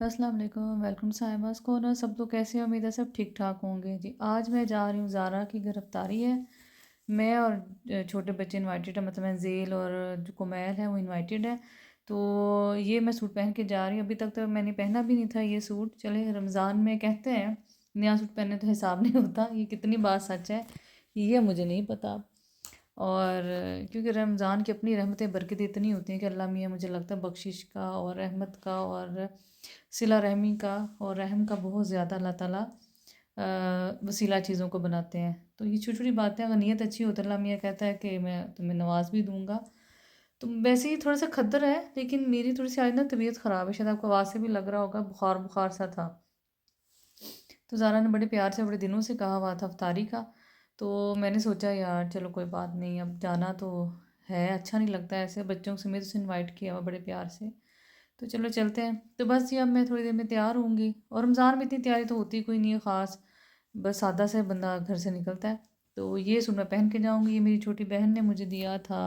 अस्सलाम वालेकुम, welcome साहिबास corner. सब लोग कैसे हैं? उम्मीद है सब ठीक ठाक होंगे जी। आज मैं जा रही हूँ, ज़ारा की गिरफ़्तारी है। मैं और छोटे बच्चे इनवाइटेड है, मतलब ज़ेल और जो कुमैल है वो इनवाइटेड है। तो ये मैं सूट पहन के जा रही हूँ। अभी तक तो मैंने पहना भी नहीं था ये सूट। चले, रमज़ान में कहते हैं नया सूट पहनने तो हिसाब नहीं होता। ये कितनी बात सच है ये मुझे नहीं पता। और क्योंकि रमज़ान की अपनी रहमतें बरकतें इतनी होती हैं कि अल्लाह मियाँ मुझे लगता है बख्शिश का और रहमत का और सिला रहमी का और रहम का बहुत ज़्यादा अल्लाह ताला वसीला चीज़ों को बनाते हैं। तो ये छोटी छोटी बातें अगर नीयत अच्छी हो तो अल्लाह मियाँ कहता है कि मैं तुम्हें नवाज भी दूंगा। तो वैसे ही थोड़ा सा खद्दर है, लेकिन मेरी थोड़ी सी आज ना तबीयत ख़राब है, शायद आपको आवाज़ से भी लग रहा होगा, बुखार बुखार सा था। तो ज़ारा ने बड़े प्यार से बड़े दिनों से कहा हुआ था अफ्तारी का। तो मैंने सोचा यार चलो कोई बात नहीं, अब जाना तो है, अच्छा नहीं लगता ऐसे बच्चों समेत उसे इनवाइट किया हुआ बड़े प्यार से। तो चलो चलते हैं। तो बस ये अब मैं थोड़ी देर में तैयार होंगी, और रमज़ान में इतनी तैयारी तो होती कोई नहीं है ख़ास, बस सादा से बंदा घर से निकलता है। तो ये सूट मैं पहन के जाऊँगी। ये मेरी छोटी बहन ने मुझे दिया था,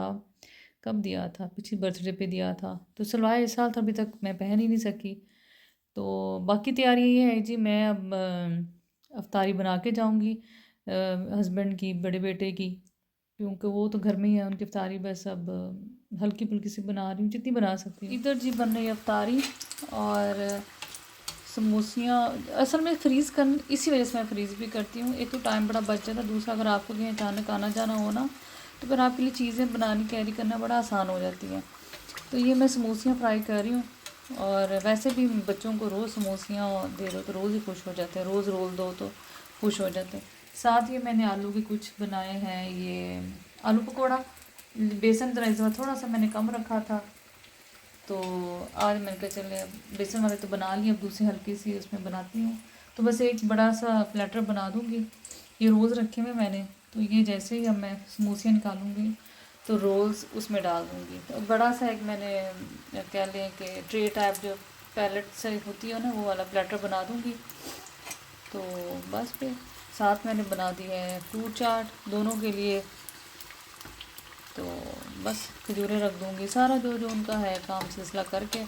कब दिया था, पिछली बर्थडे पे दिया था। तो सलवार इस साल तो अभी तक मैं पहन ही नहीं सकी। तो बाकी तैयारी ये है जी, मैं अब अफ्तारी बना के जाऊँगी हस्बैंड की, बड़े बेटे की, क्योंकि वो तो घर में ही है, उनकी अफ्तारी बस अब हल्की फुल्की सी बना रही हूँ जितनी बना सकती हूँ। इधर जी बन रही है अफ्तारी और समोसियाँ। असल में फ्रीज़ कर, इसी वजह से मैं फ्रीज़ भी करती हूँ। एक तो टाइम बड़ा बच जाता है, दूसरा अगर आपको कहीं अचानक आना जाना हो ना, तो फिर आपके लिए चीज़ें बनानी कैरी करना बड़ा आसान हो जाती है। तो ये मैं समोसियाँ फ्राई कर रही हूँ, और वैसे भी बच्चों को रोज़ समोसियाँ दे दो तो रोज़ ही खुश हो जाते हैं, रोज़ रोल दो तो खुश हो जाते हैं। साथ ही मैंने आलू के कुछ बनाए हैं, ये आलू पकौड़ा। बेसन ज़रा इस बार थोड़ा सा मैंने कम रखा था, तो आज मैंने कहा चले अब बेसन वाले तो बना लिए, अब दूसरी हल्की सी उसमें बनाती हूँ। तो बस एक बड़ा सा प्लेटर बना दूँगी। ये रोज़ रखे हुए मैंने, तो ये जैसे ही अब मैं समोसियाँ निकालूँगी तो रोल्स उसमें डाल दूँगी। तो बड़ा सा एक मैंने कह लें कि ट्रे टाइप जो पैलेट से होती है ना, वो वाला प्लेटर बना दूँगी। तो बस फिर साथ मैंने बना दी है फ्रूट चाट दोनों के लिए। तो बस खजूरें रख दूँगी, सारा जो जो उनका है काम सिलसिला करके।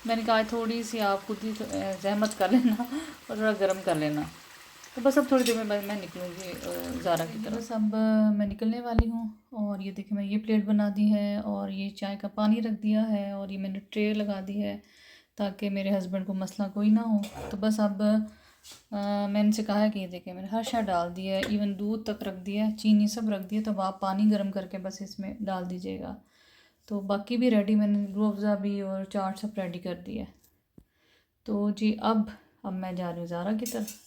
मैंने कहा थोड़ी सी आप खुद ही ज़हमत कर लेना और थोड़ा गर्म कर लेना। तो बस अब थोड़ी देर में मैं निकलूँगी ज़ारा की तरफ। बस अब मैं निकलने वाली हूँ। और ये देखिए मैं ये प्लेट बना दी है, और ये चाय का पानी रख दिया है, और ये मैंने ट्रे लगा दी है ताकि मेरे हस्बैंड को मसला कोई ना हो। तो बस अब मैंने इनसे कहा है कि ये देखिए मैंने हर शय डाल दिया है, इवन दूध तक रख दिया है, चीनी सब रख दिया। तो अब आप पानी गर्म करके बस इसमें डाल दीजिएगा। तो बाकी भी रेडी, मैंने रूह अफ़ज़ा भी और चाट सब रेडी कर दिया है। तो जी अब मैं जा रही हूँ ज़ारा की तरफ।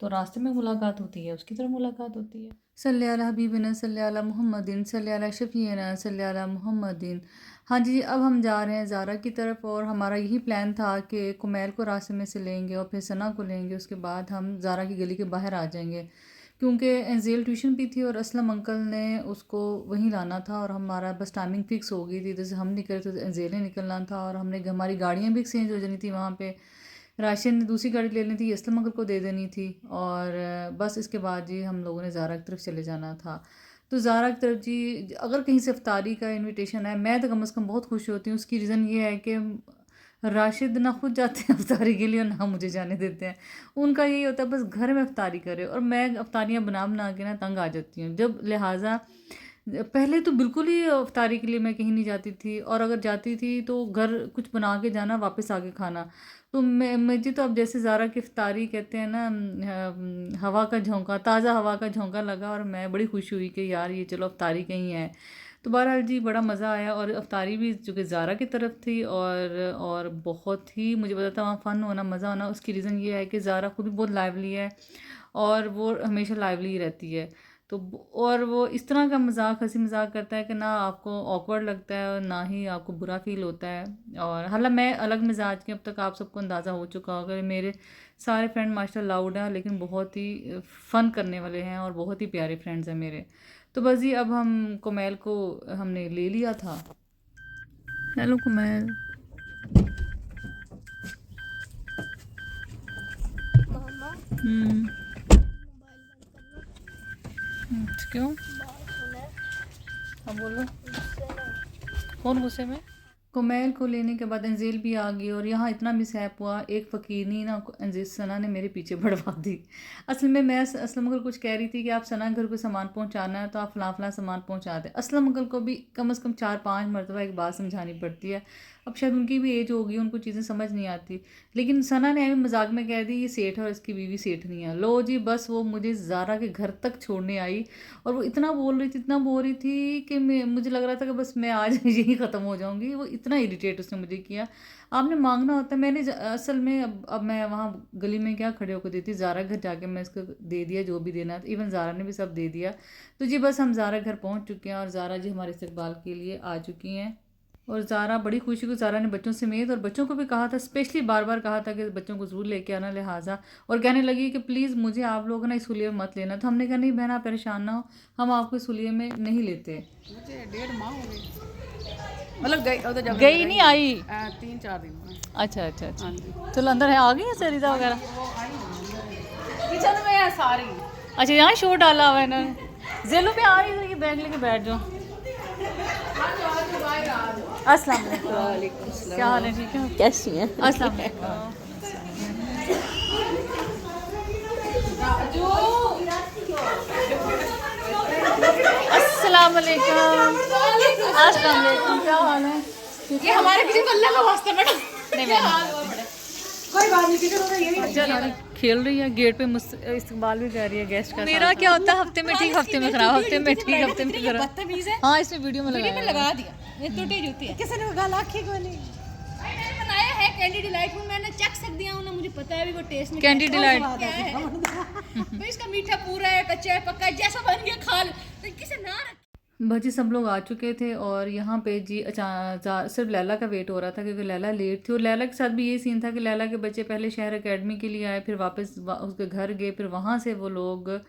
तो रास्ते में मुलाकात होती है, उसकी तरफ मुलाकात होती है। सल्ले अला हबीबिना सल्ले अला मुहम्मदिन सल्ले अला शफ़ीना सल्ले अला मुहम्मदिन। हाँ जी, अब हम जा रहे हैं ज़ारा की तरफ, और हमारा यही प्लान था कि कुमैल को रास्ते में से लेंगे और फिर सना को लेंगे, उसके बाद हम ज़ारा की गली के बाहर आ जाएंगे। क्योंकि एंजेल ट्यूशन भी थी और असलम अंकल ने उसको वहीं लाना था, और हमारा बस टाइमिंग फ़िक्स हो गई थी। जैसे हम निकले तो एंजेल ने निकलना था, और हमने हमारी गाड़ियाँ भी एक्सचेंज हो जानी थी वहाँ पे। राशियन ने दूसरी गाड़ी ले लेनी थी, असलम अंकल को दे देनी थी, और बस इसके बाद जी हम लोगों ने ज़ारा की तरफ चले जाना था। तो ज़ारा की तरफ जी अगर कहीं से इफ्तारी का इनविटेशन है, मैं तो कम से कम बहुत खुश होती हूँ। उसकी रीज़न ये है कि राशिद ना खुद जाते हैं अफ्तारी के लिए और ना मुझे जाने देते हैं। उनका यही होता है बस घर में अफ्तारी करे, और मैं अफ्तारियाँ बना बना के ना तंग आ जाती हूँ। जब लिहाजा पहले तो बिल्कुल ही अफ्तारी के लिए मैं कहीं नहीं जाती थी, और अगर जाती थी तो घर कुछ बना के जाना, वापस आके खाना। तो मैं मुझे तो अब जैसे ज़ारा की इफ्तारी कहते हैं ना, हवा का झोंका, ताज़ा हवा का झोंका लगा, और मैं बड़ी खुश हुई कि यार ये चलो अफ्तारी कहीं है। तो बहरहाल जी बड़ा मज़ा आया, और अफ्तारी भी जो कि ज़ारा की तरफ थी, और बहुत ही मुझे पता था वहाँ फ़न होना, मज़ा होना। उसकी रीज़न ये है कि ज़ारा खुद भी बहुत लाइवली है, और वो हमेशा लाइवली ही रहती है। तो और वो इस तरह का मजाक, हंसी मजाक करता है कि ना आपको ऑकवर्ड लगता है और ना ही आपको बुरा फील होता है। और हालांकि मैं अलग मिजाज की, अब तक आप सबको अंदाज़ा हो चुका होगा। मेरे सारे फ्रेंड माशाल्लाह लाउड हैं, लेकिन बहुत ही फ़न करने वाले हैं, और बहुत ही प्यारे फ्रेंड्स हैं मेरे। तो बस जी अब हम कुमैल को हमने ले लिया था। हेलो कुमैल। मामा हम्म। मोबाइल बंद करना। क्यों? बात सुना है हाँ बोलो। गुस्से में। कौन गुस्से में? कुमैल को लेने के बाद अंजेल भी आ गई और यहाँ इतना मिसहैप हुआ, एक फ़कीरनी ना अंजेल सना ने मेरे पीछे बढ़वा दी। असल में मैं असलम अंकल कुछ कह रही थी कि आप सना घर को सामान पहुँचाना है तो आप फ़लाँ फ़लाँ सामान पहुँचा दें। असलम अंकल को भी कम से कम 4-5 मरतबा एक बात समझानी पड़ती है। अब शायद उनकी भी एज होगी, उनको चीज़ें समझ नहीं आती, लेकिन सना ने अभी मजाक में कह दी ये सेठ है और इसकी बीवी सेठ नहीं है। लो जी, बस वो मुझे ज़ारा के घर तक छोड़ने आई और वो इतना बोल रही थी, इतना बोल रही थी कि मुझे लग रहा था कि बस मैं आज यही ख़त्म हो जाऊंगी। वो इतना इरिटेट उसने मुझे किया। आपने मांगना होता है, मैंने असल में अब मैं वहाँ गली में क्या खड़े होकर देती, ज़ारा घर जाके मैं इसको दे दिया जो भी देना था, इवन ज़ारा ने भी सब दे दिया। तो जी बस हम ज़ारा घर पहुँच चुके हैं और ज़ारा जी हमारे इस्तकबाल के लिए आ चुकी हैं। और ज़ारा बड़ी खुशी को ज़ारा ने बच्चों समेत और बच्चों को भी कहा था, स्पेशली बार बार कहा था कि बच्चों को ज़रूर लेके आना, लिहाजा और कहने लगी कि प्लीज़ मुझे आप लोग ना इस हुलिये में मत लेना। तो हमने कहा नहीं बहन आप परेशान ना हो, हम आपको इस हुलिये में नहीं लेते। मुझे 1.5 माह हो गई, मतलब गई नहीं आई 3-4 दिन में। अच्छा अच्छा अच्छा, चलो अंदर है, आ गई है सरिता वगैरह किचन में है सारी। अच्छा यहाँ शोर डाला हुआ है इन्होंने। जेलो पे आ रही है, ये बैग लेके बैठ जाओ। अस्सलाम वालेकुम, क्या हाल है, ठीक है, कैसी हैं? अस्सलाम वालेकुम। अस्सलाम वालेकुम, अस्सलाम वालेकुम, क्या हाल है? ये हमारे किचन को अल्लाह का वास्ता बेटा। नहीं मैं कोई बात नहीं, किचन होगा यही। चल खेल रही है गेट पे, इस्तकबाल भी कर रही है गेस्ट का। मेरा क्या होता है, हफ्ते में ठीक, हफ्ते में खराब, हफ्ते में ठीक, हफ्ते में खराब। बदतमीज है, हाँ इसमें वीडियो में लगा दिया। ये टूटी जूती है, किसी ने गाल आखी को नहीं। मैंने बनाया है कैंडी डिलाइट, मैंने चख सकती हूं ना, मुझे पता है भी वो टेस्ट में कैंडी डिलाइट क्या है। भाई इसका मीठा पूरा है, कच्चा है, पक्का है, जैसा बन गया खा ले, तो किसे ना रख। भाजी सब लोग आ चुके थे और यहाँ पे जी सिर्फ लैला का वेट हो रहा था क्योंकि लैला लेट थी। और लैला के साथ भी ये सीन था कि लैला के बच्चे पहले शहर एकेडमी के लिए आए, फिर वापस उसके घर गए, फिर वहाँ से वो लोग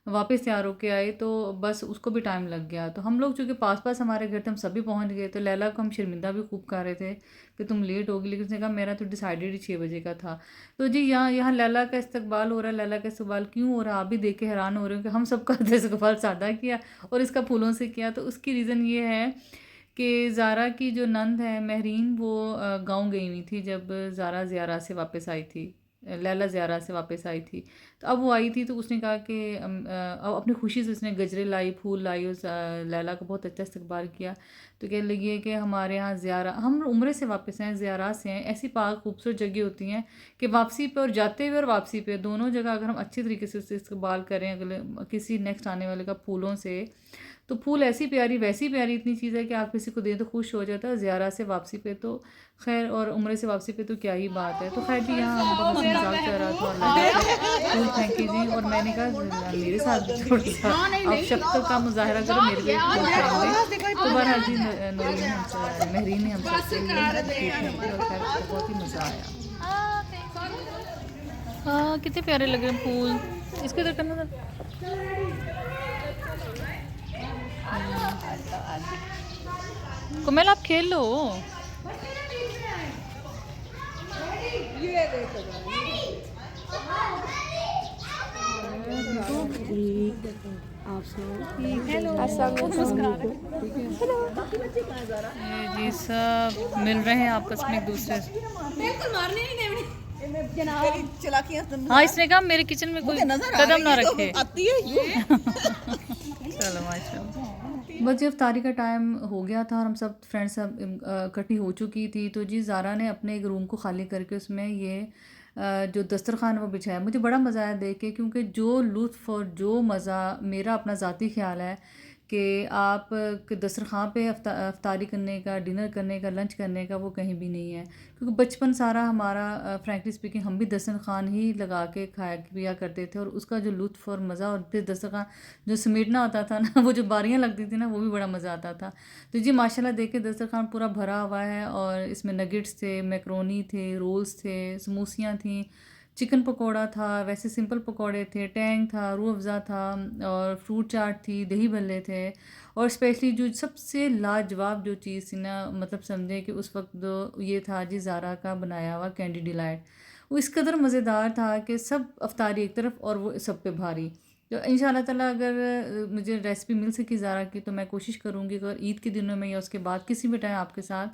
वापस तैयार होके आए, तो बस उसको भी टाइम लग गया। तो हम लोग चूँकि पास पास हमारे घर थे, हम सभी पहुँच गए। तो लैला को हम शर्मिंदा भी खूब कर रहे थे कि तुम लेट होगी, लेकिन उसने कहा मेरा तो डिसाइडेड ही 6 बजे का था। तो जी यहाँ यहाँ लैला का इस्तकबाल हो रहा है। लैला का इस्तकबाल क्यों हो रहा है आप भी देख के हैरान हो रहे हो कि हम सबका इस्तकबाल सादा किया और इसका फूलों से किया। तो उसकी रीज़न ये है कि ज़ारा की जो नंद है महरीन, वो गाँव गई हुई थी जब ज़ारा ज़ियारा से वापस आई थी, लैला ज़ियारा से वापस आई थी। तो अब वो आई थी तो उसने कहा कि अब अपनी खुशी से उसने गजरे लाई, फूल लाई और लैला को बहुत अच्छा इस्तकबाल किया। तो कहने लगी है कि हमारे यहाँ ज़ियारा, हम उम्रे से वापस हैं, ज़ियारा से हैं, ऐसी पाक खूबसूरत जगह होती हैं कि वापसी पे और जाते हुए और वापसी पे दोनों जगह अगर हम अच्छी तरीके से उससे इस्तकबाल करें अगले किसी नेक्स्ट आने वाले का फूलों से, तो फूल ऐसी प्यारी वैसी प्यारी इतनी चीज़ है कि आप किसी को दें तो खुश हो जाता है। ज़ियारा से वापसी पे तो खैर, और उम्रे से वापसी पे तो क्या ही बात है। तो खैर जी यहाँ हम बहुत मजाक कर रहा था और फूल फेंके जी, और मैंने कहा मेरे साथ भी थोड़ा सा आप शक्ल का मुजाहरा करो, मेरे लिए फूल फेंक। तो बहरहाल जी महरीन ने हम सबसे फेंके और खैर बहुत ही मज़ा आया। हाँ कितने प्यारे लग रहे हैं फूल, इसको इधर करना था। कोमल आप खेल लो। जी सब मिल रहे हैं आपस में एक दूसरे से। बिल्कुल मारने नहीं देनी चलाकियां। हाँ इसने कहा मेरे किचन में कोई कदम ना रखे। आती है चलो माशाल्लाह। बस जब अफ्तारी का टाइम हो गया था और हम सब फ्रेंड्स सब इकट्ठी हो चुकी थी, तो जी ज़ारा ने अपने एक रूम को खाली करके उसमें ये जो दस्तरखान वो बिछाया। मुझे बड़ा मज़ा आया देख के, क्योंकि जो लुत्फ़ और जो मज़ा, मेरा अपना ज़ाती ख्याल है कि आप दस्तरखान पे अफ्तारी करने का, डिनर करने का, लंच करने का वो कहीं भी नहीं है। क्योंकि बचपन सारा हमारा फ्रैंकली स्पीकिंग हम भी दस्तरखान ही लगा के खाया पिया करते थे, और उसका जो लुत्फ़ और मज़ा, और फिर दस्तरखान जो समेटना होता था ना, वो जो बारियाँ लगती थी ना, वो भी बड़ा मज़ा आता था। तो जी माशाल्लाह देखे दस्तरखान पूरा भरा हुआ है और इसमें नगेट्स थे, मैक्रोनी थे, रोल्स थे, समोसियाँ थी, चिकन पकोड़ा था, वैसे सिंपल पकोड़े थे, टैंग था, रूह अफ़ज़ा था और फ्रूट चाट थी, दही भल्ले थे, और स्पेशली जो सबसे लाजवाब जो चीज़ थी ना, मतलब समझे कि उस वक्त जो ये था जी ज़ारा का बनाया हुआ कैंडी डिलाइट। वो इस कदर मज़ेदार था कि सब अफ्तारी एक तरफ और वो सब पे भारी। तो इंशाल्लाह ताला अगर मुझे रेसिपी मिल सकी ज़ारा की, तो मैं कोशिश करूँगी अगर ईद के दिनों में या उसके बाद किसी भी टाइम आपके साथ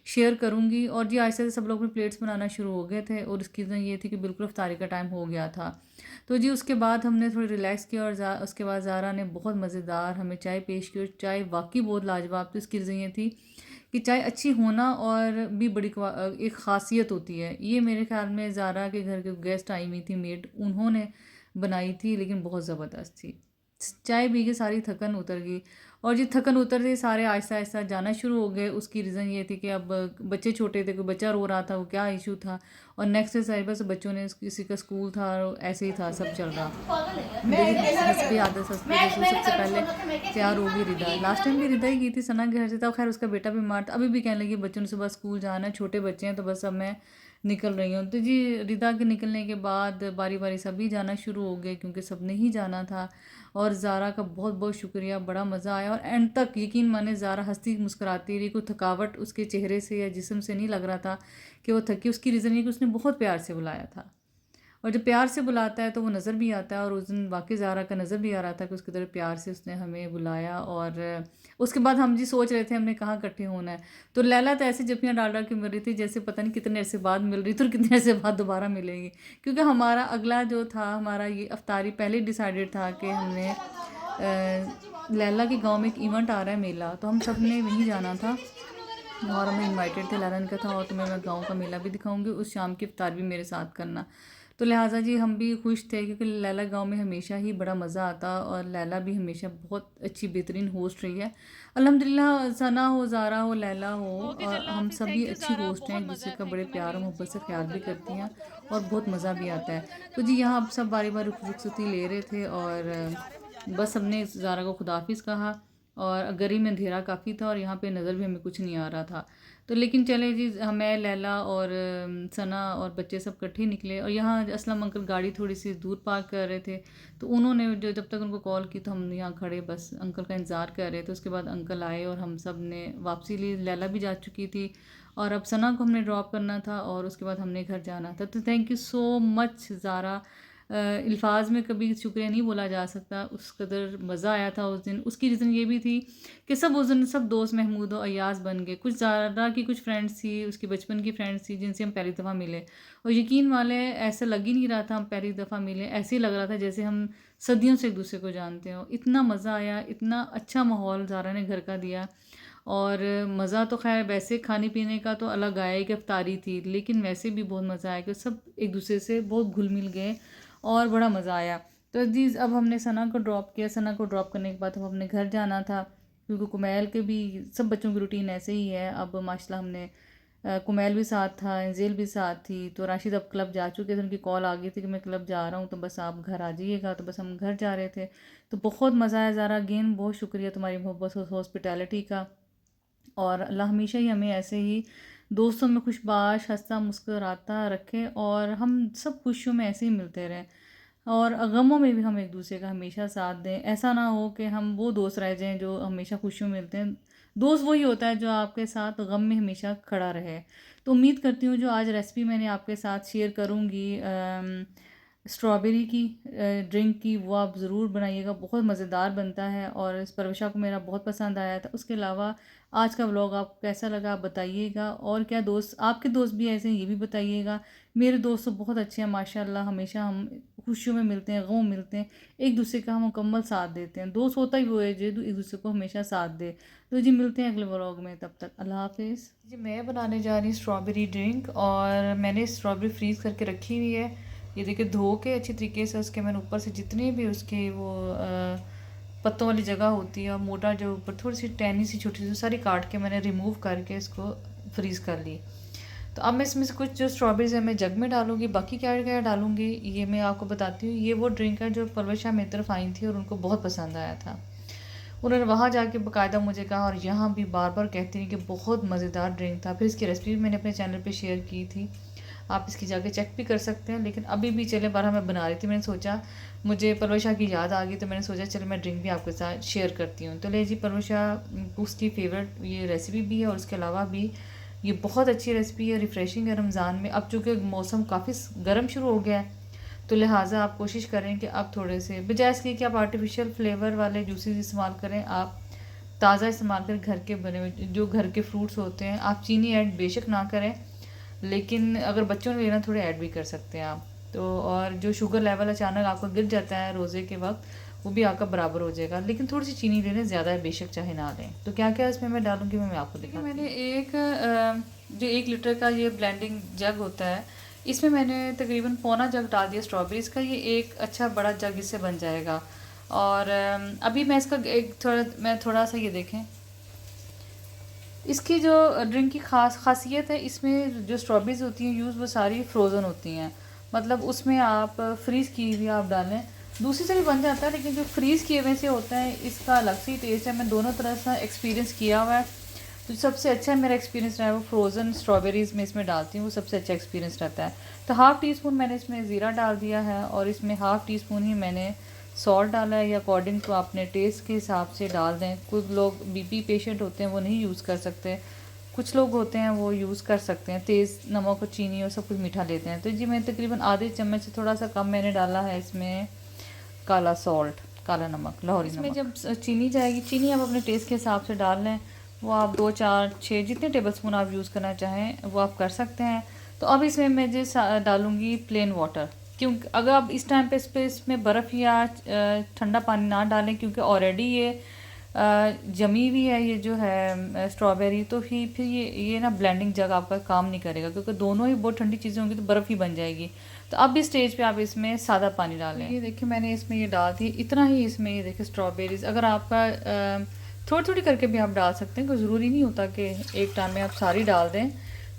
शेयर करूँगी। और जी आहिस्ता से सब लोग अपनी प्लेट्स बनाना शुरू हो गए थे और उसकी वजह ये थी कि बिल्कुल इफ्तारी का टाइम हो गया था। तो जी उसके बाद हमने थोड़ी रिलैक्स किया और उसके बाद ज़ारा ने बहुत मज़ेदार हमें चाय पेश की और चाय वाकई बहुत लाजवाब थी। उसकी वजह ये थी कि चाय अच्छी होना और भी बड़ी एक ख़ासियत होती है। ये मेरे ख्याल में ज़ारा के घर के गेस्ट आई हुई थी मेड, उन्होंने बनाई थी, लेकिन बहुत ज़बरदस्त थी। चाय पी के सारी थकन उतर गई और जी थकन उतरते सारे आहिस्ता आहिस्ता जाना शुरू हो गए। उसकी रीज़न ये थी कि अब बच्चे छोटे थे, कोई बच्चा रो रहा था, वो क्या इशू था, और नेक्स्ट डे सारी बस बच्चों ने किसी का स्कूल था और ऐसे ही था, सब चल रहा। हंसपी आदत हंसपी सबसे पहले तैयार होगी रिदा। लास्ट टाइम भी रिदा ही की थी सना के घर से, था खैर उसका बेटा बीमार था। अभी भी कहने लगी बच्चों ने सुबह स्कूल जाना है, छोटे बच्चे हैं, तो बस अब मैं निकल रही हूँ। तो जी रिदा के निकलने के बाद बारी बारी सभी जाना शुरू हो गए क्योंकि सब ने ही जाना था। और ज़ारा का बहुत बहुत शुक्रिया, बड़ा मज़ा आया और एंड तक यकीन माने ज़ारा हंसती मुस्कुराती रही, कोई थकावट उसके चेहरे से या जिस्म से नहीं लग रहा था कि वो थकी। उसकी रीज़न ये कि उसने बहुत प्यार से बुलाया था और जब प्यार से बुलाता है तो वो नज़र भी आता है। और उस दिन वाकई ज़ारा का नज़र भी आ रहा था कि उसकी तरह प्यार से उसने हमें बुलाया। और उसके बाद हम जी सोच रहे थे हमने कहाँ इकट्ठे होना है, तो लैला तो ऐसी जप्पियाँ डाल डाल के मिल रही थी जैसे पता नहीं कितने अरसे बाद मिल रही थी और कितने अरसे बाद दोबारा मिलेंगी। क्योंकि हमारा अगला जो था, हमारा ये अफ्तारी पहले डिसाइडेड था कि हमने लैला के गांव में एक इवेंट आ रहा है, मेला, तो हम सब ने वहीं जाना था और हमें इनवाइटेड थे। लैला ने कहा था और तुम्हें मैं गांव का मेला भी दिखाऊंगी, उस शाम की इफ्तार भी मेरे साथ करना। तो लिहाजा जी हम भी खुश थे क्योंकि लैला गांव में हमेशा ही बड़ा मज़ा आता और लैला भी हमेशा बहुत अच्छी बेहतरीन होस्ट रही है अल्हम्दुलिल्लाह। सना हो, ज़ारा हो, लैला हो, और हम सभी अच्छी होस्ट हैं, एक दूसरे का बड़े प्यार और मोहब्बत से ख्याल भी करती हैं और बहुत मज़ा भी आता है। तो जी यहाँ अब सब बारी बारी रुखसती ले रहे थे और बस हमने ज़ारा को खुदाफिज़ कहा और गली में अंधेरा काफ़ी था और यहाँ पे नज़र भी हमें कुछ नहीं आ रहा था। तो लेकिन चले जी हमें लैला और सना और बच्चे सब इकट्ठे निकले और यहाँ असलम अंकल गाड़ी थोड़ी सी दूर पार्क कर रहे थे, तो उन्होंने जो जब तक उनको कॉल की तो हम यहाँ खड़े बस अंकल का इंतज़ार कर रहे थे। उसके बाद अंकल आए और हम सब ने वापसी ली। लैला भी जा चुकी थी और अब सना को हमने ड्रॉप करना था और उसके बाद हमने घर जाना था। तो thank you so much Zara, अल्फाज में कभी शुक्रिया नहीं बोला जा सकता, उस कदर मज़ा आया था उस दिन। उसकी रीज़न ये भी थी कि सब उस दिन सब दोस्त महमूद और अयाज बन गए। कुछ ज़ारा की कुछ फ्रेंड्स थी, उसकी बचपन की फ्रेंड्स थी जिनसे हम पहली दफ़ा मिले और यकीन वाले ऐसा लग ही नहीं रहा था हम पहली दफ़ा मिले, ऐसे ही लग रहा था जैसे हम सदियों से एक दूसरे को जानते हो। इतना मज़ा आया, इतना अच्छा माहौल ज़ारा ने घर का दिया। और मज़ा तो खैर वैसे खाने पीने का तो अलग आया कि इफ्तारी थी, लेकिन वैसे भी बहुत मज़ा आया कि सब एक दूसरे से बहुत घुल मिल गए और बड़ा मज़ा आया। तो जी अब हमने सना को ड्रॉप किया। सना को ड्रॉप करने के बाद हम अपने घर जाना था क्योंकि कुमैल के भी सब बच्चों की रूटीन ऐसे ही है। अब माशाल्लाह हमने कुमैल भी साथ था, इंजेल भी साथ थी, तो राशिद अब क्लब जा चुके थे, उनकी कॉल आ गई थी कि मैं क्लब जा रहा हूँ तो बस आप घर आ जाइएगा। तो बस हम घर जा रहे थे। तो बहुत मज़ा आया ज़ारा, अगेन बहुत शुक्रिया तुम्हारी मोहब्बत और हॉस्पिटैलिटी का। और अल्लाह हमेशा ही हमें ऐसे ही दोस्तों में खुशबाश हंसता मुस्कुराता रखे और हम सब खुशियों में ऐसे ही मिलते रहें और गमों में भी हम एक दूसरे का हमेशा साथ दें। ऐसा ना हो कि हम वो दोस्त रह जाएं जो हमेशा खुशियों में मिलते हैं। दोस्त वही होता है जो आपके साथ गम में हमेशा खड़ा रहे। तो उम्मीद करती हूँ जो आज रेसिपी मैंने आपके साथ शेयर करूँगी स्ट्रॉबेरी की ड्रिंक की, वो आप ज़रूर बनाइएगा, बहुत मज़ेदार बनता है और इस परवशा को मेरा बहुत पसंद आया था। उसके अलावा आज का व्लॉग आपको कैसा लगा आप बताइएगा और क्या दोस्त आपके दोस्त भी ऐसे हैं ये भी बताइएगा। मेरे दोस्त तो बहुत अच्छे हैं माशाल्लाह, हमेशा हम खुशियों में मिलते हैं, गम मिलते हैं, एक दूसरे का हम मुकम्मल साथ देते हैं। दोस्त होता ही वो है जो एक दूसरे को हमेशा साथ दे। तो जी मिलते हैं अगले व्लॉग में, तब तक अल्लाह हाफिज़। जी मैं बनाने जा रही हूँ स्ट्रॉबेरी ड्रिंक और मैंने स्ट्रॉबेरी फ्रीज़ करके रखी हुई है। ये देखिए धो के अच्छी तरीके से उसके मैंने ऊपर से जितने भी उसके वो पत्तों वाली जगह होती है और मोटा जो ऊपर थोड़ी सी टैनी सी छोटी सी सारी काट के मैंने रिमूव करके इसको फ्रीज़ कर ली। तो अब मैं इसमें से कुछ जो स्ट्रॉबेरीज है मैं जग में डालूंगी, बाकी क्या क्या डालूंगी ये मैं आपको बताती हूँ। ये वो ड्रिंक है जो परवशा मेरी तरफ आई थी और उनको बहुत पसंद आया था। उन्होंने वहाँ जाके बाकायदा मुझे कहा और यहाँ भी बार बार कहती हैं कि बहुत मज़ेदार ड्रिंक था। फिर इसकी रेसिपी भी मैंने अपने चैनल पे शेयर की थी, आप इसकी जाके चेक भी कर सकते हैं। लेकिन अभी भी चले बारह मैं बना रही थी, मैंने सोचा मुझे परवशा की याद आ गई तो मैंने सोचा चलो मैं ड्रिंक भी आपके साथ शेयर करती हूँ। तो ले जी परवशा उसकी फेवरेट ये रेसिपी भी है और उसके अलावा भी ये बहुत अच्छी रेसिपी है, रिफ़्रेशिंग है रमज़ान में। अब चूँकि मौसम काफ़ी गर्म शुरू हो गया है तो लिहाजा आप कोशिश करें कि आप थोड़े से बजाय इसके कि आप आर्टिफिशियल फ्लेवर वाले जूसेस इस्तेमाल करें, आप ताज़ा इस्तेमाल करें, घर के बने हुए जो घर के फ्रूट्स होते हैं। आप चीनी ऐड बेशक ना करें, लेकिन अगर बच्चों ने लेना थोड़े ऐड भी कर सकते हैं आप तो। और जो शुगर लेवल अचानक आपका गिर जाता है रोज़े के वक्त, वो भी आपका बराबर हो जाएगा। लेकिन थोड़ी सी चीनी ले लें, ज़्यादा बेशक चाहे ना लें। तो क्या क्या इसमें मैं डालूँगी मैं आपको दिखाती हूँ। मैंने जो 1 लीटर का ये ब्लेंडिंग जग होता है, इसमें मैंने तकरीबन पौना जग डाल दिया स्ट्रॉबेरीज़ का। ये एक अच्छा बड़ा जग इससे बन जाएगा। और अभी मैं इसका थोड़ा सा ये देखें, इसकी जो ड्रिंक की खासियत है, इसमें जो स्ट्रॉबेरीज़ होती हैं यूज़ वो सारी फ्रोज़न होती हैं। मतलब उसमें आप फ्रीज़ की हुई आप डालें, दूसरी से भी बन जाता है, लेकिन जो फ्रीज़ किए हुए से होता है इसका अलग से ही टेस्ट है। मैं दोनों तरह से एक्सपीरियंस किया हुआ है। तो सबसे अच्छा मेरा एक्सपीरियंस रहा है वो फ्रोज़न स्ट्रॉबेरीज़ में इसमें डालती हूँ, वो सबसे अच्छा एक्सपीरियंस रहता है। तो हाफ़ टी स्पून मैंने इसमें ज़ीरा डाल दिया है, और इसमें हाफ़ टी स्पून ही मैंने सॉल्ट डाला है, या अकॉर्डिंग टू अपने टेस्ट के हिसाब से डाल दें। कुछ लोग बीपी पेशेंट होते हैं वो नहीं यूज़ कर सकते, कुछ लोग होते हैं वो यूज़ कर सकते हैं, तेज़ नमक और चीनी और सब कुछ मीठा लेते हैं। तो जी मैं तकरीबन आधे चम्मच से थोड़ा सा कम मैंने डाला है इसमें काला सॉल्ट, काला नमक, लाहौरी नमक। इसमें जब चीनी जाएगी, चीनी आप अपने टेस्ट के हिसाब से डाल लें। वो आप 2 4 6 जितने टेबल स्पून आप यूज़ करना चाहें वो आप कर सकते हैं। तो अब इसमें मैं डालूँगी प्लेन वाटर, क्योंकि अगर आप इस टाइम पे इसमें बर्फ़ या ठंडा पानी ना डालें, क्योंकि ऑलरेडी ये जमी हुई है ये जो है स्ट्रॉबेरी। तो फिर ये ना ब्लेंडिंग जग आपका काम नहीं करेगा, क्योंकि दोनों ही बहुत ठंडी चीज़ें होंगी तो बर्फ़ ही बन जाएगी। तो अब इस स्टेज पे आप इसमें सादा पानी डालें। ये देखिए मैंने इसमें ये डाल दी, इतना ही इसमें ये देखिए स्ट्रॉबेरीज़। अगर आपका थोड़ी थोड़ी करके भी आप डाल सकते हैं, कोई ज़रूरी नहीं होता कि एक टाइम में आप सारी डाल दें।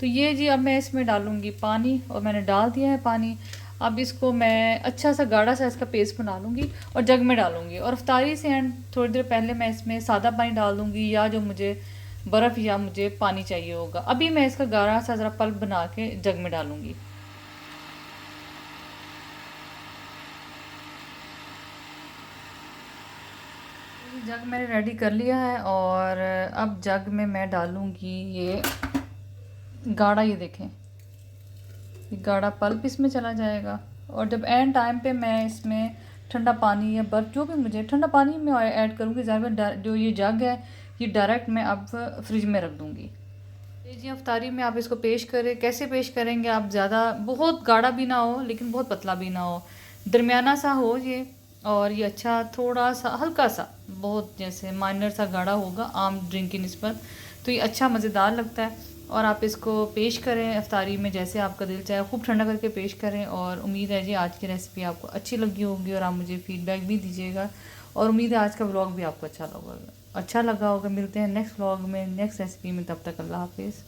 तो ये जी अब मैं इसमें डालूँगी पानी, और मैंने डाल दिया है पानी। अब इसको मैं अच्छा सा गाढ़ा सा इसका पेस्ट बना लूँगी और जग में डालूँगी। और अफ्तारी से एंड थोड़ी देर पहले मैं इसमें सादा पानी डाल दूँगी, या जो मुझे बर्फ़ या मुझे पानी चाहिए होगा। अभी मैं इसका गाढ़ा सा ज़रा पल्प बना के जग में डालूँगी। जग मैंने रेडी कर लिया है, और अब जग में मैं डालूँगी ये गाढ़ा, ये देखें ये गाढ़ा पल्प इसमें चला जाएगा। और जब एंड टाइम पे मैं इसमें ठंडा पानी या बर्फ़ जो भी मुझे, ठंडा पानी में ऐड करूँगी ज़्यादा। जो ये जग है ये डायरेक्ट मैं अब फ्रिज में रख दूँगी। जी अफ्तारी में आप इसको पेश करें, कैसे पेश करेंगे आप, ज़्यादा बहुत गाढ़ा भी ना हो लेकिन बहुत पतला भी ना हो, दरमियाना सा हो ये। और ये अच्छा थोड़ा सा हल्का सा, बहुत जैसे माइनर सा गाढ़ा होगा आम ड्रिंक की निस्बत, तो ये अच्छा मज़ेदार लगता है। और आप इसको पेश करें अफ्तारी में जैसे आपका दिल चाहे, खूब ठंडा करके पेश करें। और उम्मीद है जी आज की रेसिपी आपको अच्छी लगी होगी, और आप मुझे फ़ीडबैक भी दीजिएगा। और उम्मीद है आज का व्लॉग भी आपको अच्छा लगा होगा। मिलते हैं नेक्स्ट व्लॉग में नेक्स्ट रेसिपी में, तब तक अल्लाह हाफिज़।